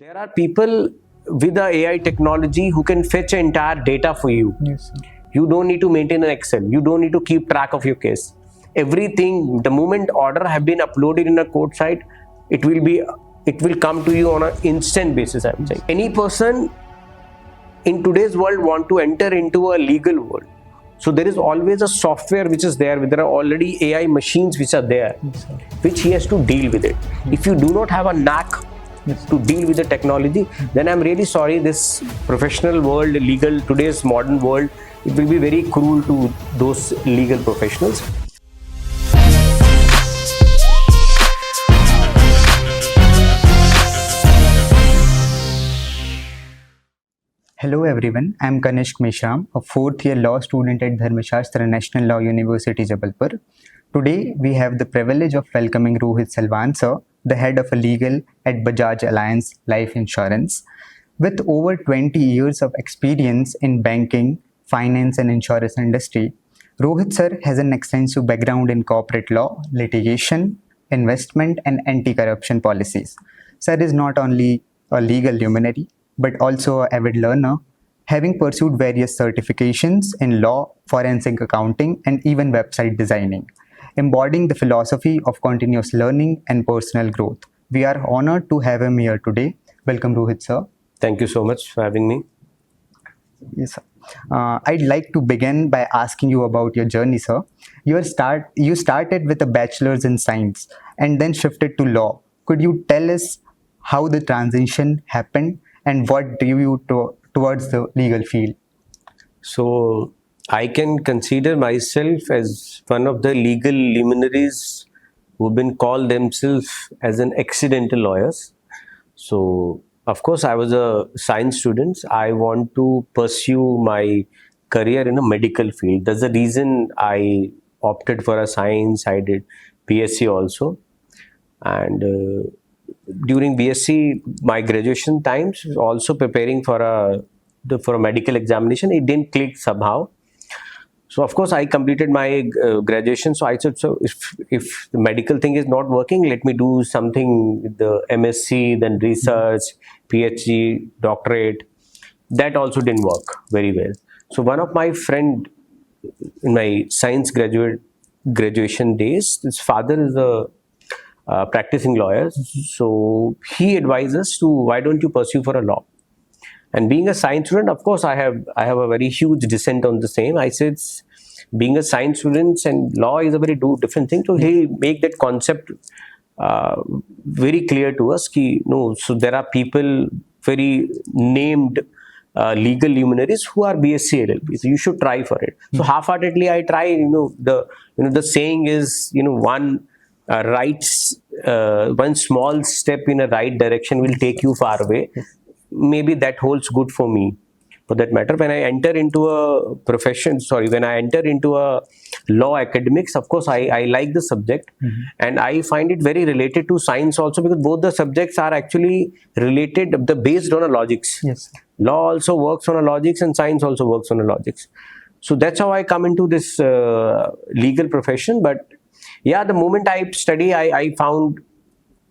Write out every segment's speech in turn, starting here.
There are people with the AI technology who can fetch entire data for you. Yes, sir. You don't need to maintain an Excel. You don't need to keep track of your case. Everything, the moment order have been uploaded in a court site, it will come to you on an instant basis, I'm saying. Any person in today's world want to enter into a legal world. So there is always a software which is there. There are already AI machines which are there, Yes, sir. which he has to deal with it. If you do not have a knack to deal with the technology, then I'm really sorry, this professional world, legal, today's modern world, it will be very cruel to those legal professionals. Hello everyone, I am Kanishk Meshram, a fourth year law student at Dharmashastra National Law University, Jabalpur. Today we have the privilege of welcoming Rohit Salwan sir, the head of legal at Bajaj Allianz Life Insurance. With over 20 years of experience in banking, finance and insurance industry, Rohit sir has an extensive background in corporate law, litigation, investment and anti-corruption policies. Sir is not only a legal luminary, but also an avid learner, having pursued various certifications in law, forensic accounting, and even website designing, embodying the philosophy of continuous learning and personal growth. We are honored to have him here today. Welcome, Rohit sir. Thank you so much for having me. Yes, sir. I'd like to begin by asking you about your journey, sir. You started with a bachelor's in science and then shifted to law. Could you tell us how the transition happened and what drew you towards the legal field? So I can consider myself as one of the legal luminaries who've been called themselves as an accidental lawyers. So of course I was a science student. I want to pursue my career in a medical field. That's the reason I opted for a science. I did BSc also, and during BSc, my graduation times, also preparing for a medical examination, it didn't click somehow. So of course, I completed my graduation. So I said, so if the medical thing is not working, let me do something with the MSc, then research, PhD, doctorate. That also didn't work very well. So one of my friend in my science graduation days, his father is a practicing lawyers, so he advised us to, why don't you pursue for a law? And being a science student, of course, I have a very huge dissent on the same. I said, being a science student and law is a very different thing. So he make that concept very clear to us. No, so there are people very named legal luminaries who are BSc LLB. So you should try for it. So half-heartedly I try. The saying is, one small step in a right direction will take you far away. Maybe that holds good for me, for that matter. When I enter into a law academics, of course I like the subject, and I find it very related to science also, because both the subjects are actually related, based on a logics. Yes. Law also works on a logics and science also works on a logics. So that's how I come into this legal profession. But yeah, the moment I study, I found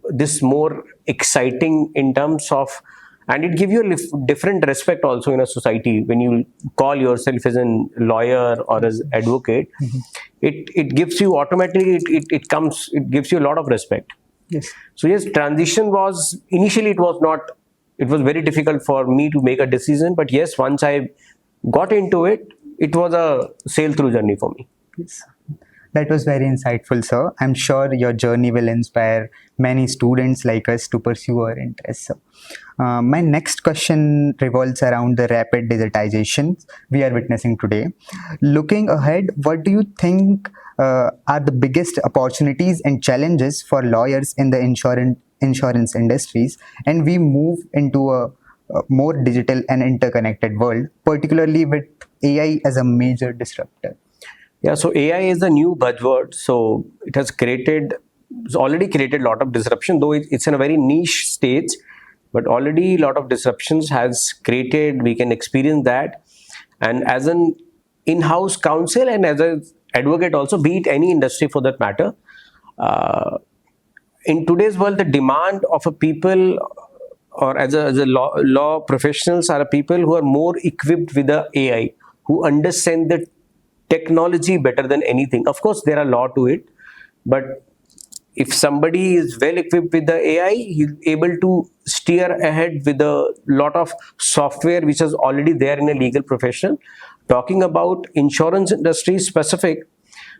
this more exciting in terms of, and it gives you a different respect also in a society. When you call yourself as a lawyer or as advocate, it gives you automatically, it gives you a lot of respect. Yes. So yes, transition was, initially it was very difficult for me to make a decision. But yes, once I got into it, it was a sail through journey for me. Yes. That was very insightful, sir. I'm sure your journey will inspire many students like us to pursue our interests, sir. My next question revolves around the rapid digitization we are witnessing today. Looking ahead, what do you think are the biggest opportunities and challenges for lawyers in the insurance industries, and we move into a more digital and interconnected world, particularly with AI as a major disruptor? Yeah, so AI is the new buzzword. So it's already created a lot of disruption, though it's in a very niche stage, but already a lot of disruptions has created, we can experience that. And as an in-house counsel and as an advocate also, be it any industry for that matter, in today's world, the demand of a people or as a law professionals are people who are more equipped with the AI, who understand the technology better than anything. Of course, there are law to it, but if somebody is well equipped with the AI, he's able to steer ahead with a lot of software which is already there in a legal profession. Talking about insurance industry specific,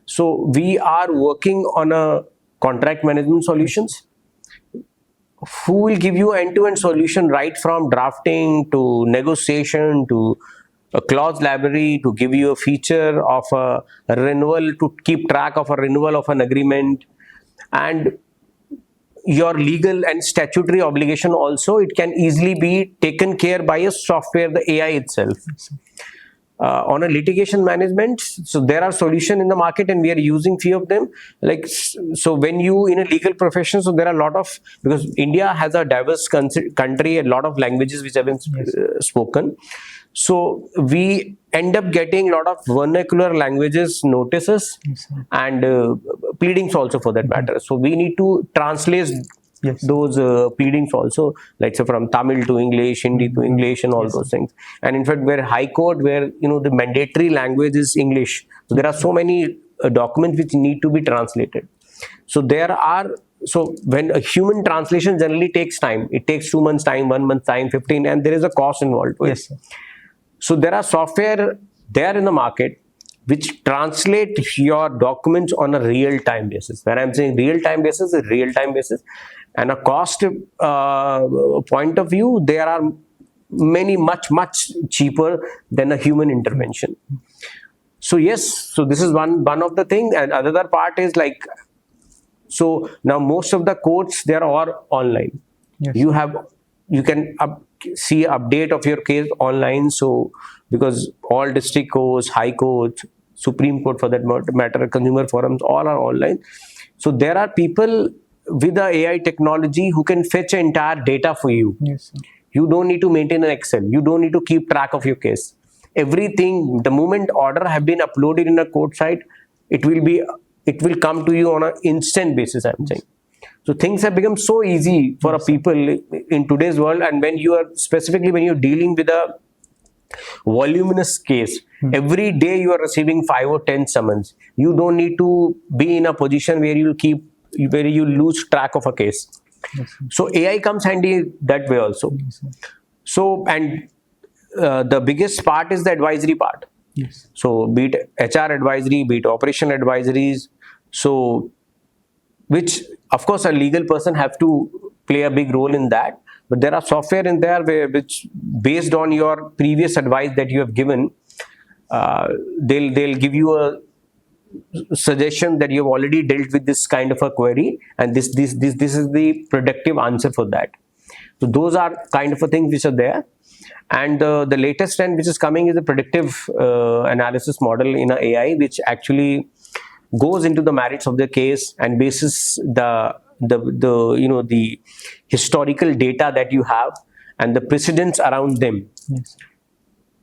so we are working on a contract management solutions who will give you end-to-end solution right from drafting to negotiation to a clause library to give you a feature of a renewal, to keep track of a renewal of an agreement, and your legal and statutory obligation also. It can easily be taken care by a software, the AI itself. On a litigation management, so there are solutions in the market and we are using few of them. Like, so when you in a legal profession, so there are a lot of, because India has a diverse country, a lot of languages which have been spoken. So we end up getting a lot of vernacular languages notices and pleadings also for that matter. So we need to translate those pleadings also, like so from Tamil to English, Hindi to English, and all those things. And in fact, where High Court, where the mandatory language is English, so there are so many documents which need to be translated. So so when a human translation generally takes time, it takes 2 months time, 1 month time, 15, and there is a cost involved. Yes, sir. So there are software there in the market which translate your documents on a real-time basis. When I'm saying real-time basis, it's real-time basis. And a cost point of view, there are many much cheaper than a human intervention. So yes, so this is one of the thing. And another part is like, so now most of the courts, they are all online. Yes. You can see update of your case online. So because all district courts, high courts, Supreme Court for that matter, consumer forums, all are online. So there are people with the AI technology who can fetch entire data for you. Yes, sir. You don't need to maintain an Excel. You don't need to keep track of your case. Everything, the moment order have been uploaded in a court site, it will come to you on an instant basis, I'm saying. So things have become so easy for people in today's world. And when you're dealing with a voluminous case, every day you are receiving 5 or 10 summons. You don't need to be in a position where you lose track of a case. Yes, so AI comes handy that way also. Yes, So, and the biggest part is the advisory part. yes. So be it HR advisory, be it operation advisories, so which of course a legal person have to play a big role in that. But there are software in there which based on your previous advice that you have given, they'll give you a suggestion that you have already dealt with this kind of a query, and this is the predictive answer for that. So those are kind of a thing which are there. And the latest trend which is coming is the predictive analysis model in a AI, which actually goes into the merits of the case and bases the historical data that you have and the precedents around them. Yes.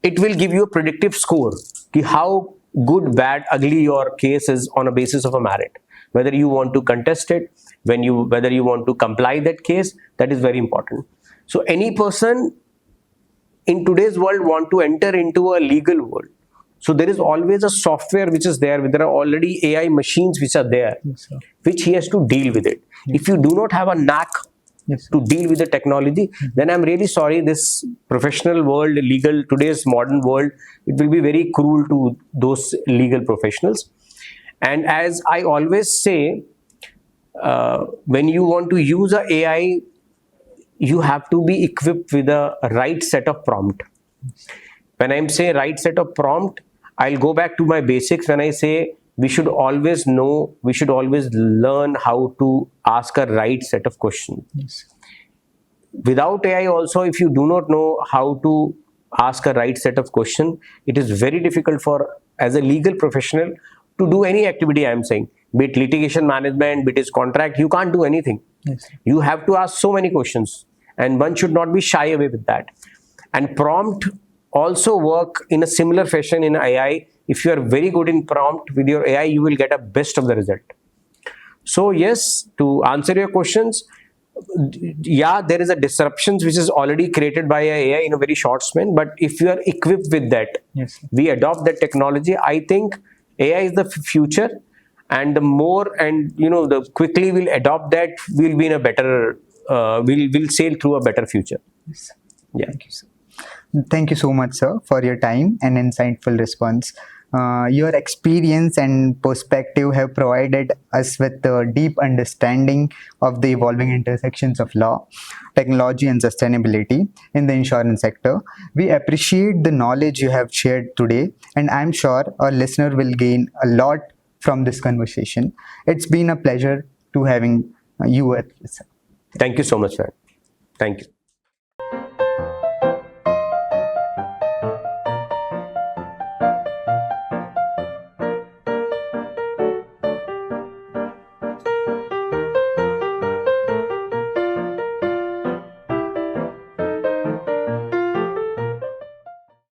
It will give you a predictive score, how good, bad, ugly your case is on a basis of a merit. Whether you want to contest it, whether you want to comply that case, that is very important. So any person in today's world want to enter into a legal world. So there is always a software which is there. There are already AI machines which are there, Yes, sir. which he has to deal with it. If you do not have a knack Yes, sir. to deal with the technology, then I'm really sorry, this professional world, today's modern world, it will be very cruel to those legal professionals. And as I always say, when you want to use a AI, you have to be equipped with a right set of prompt. When I'm saying right set of prompt, I'll go back to my basics when I say we should always learn how to ask a right set of questions. Yes. Without AI also, if you do not know how to ask a right set of questions, it is very difficult as a legal professional to do any activity. I'm saying, be it litigation management, be it contract, you can't do anything. Yes. You have to ask so many questions, and one should not be shy away with that. And prompt also work in a similar fashion in AI. If you are very good in prompt with your AI, you will get a best of the result. So yes, to answer your questions, yeah, there is a disruptions which is already created by AI in a very short span. But if you are equipped with that, Yes. we adopt that technology. I think AI is the future, and the more and the quickly we'll adopt that, we'll be in a better. We'll sail through a better future. Yes. Yeah. Thank you, sir. Thank you so much, sir, for your time and insightful response. Your experience and perspective have provided us with a deep understanding of the evolving intersections of law, technology, and sustainability in the insurance sector. We appreciate the knowledge you have shared today, and I'm sure our listener will gain a lot from this conversation. It's been a pleasure to having you with us. Thank you so much, man. Thank you.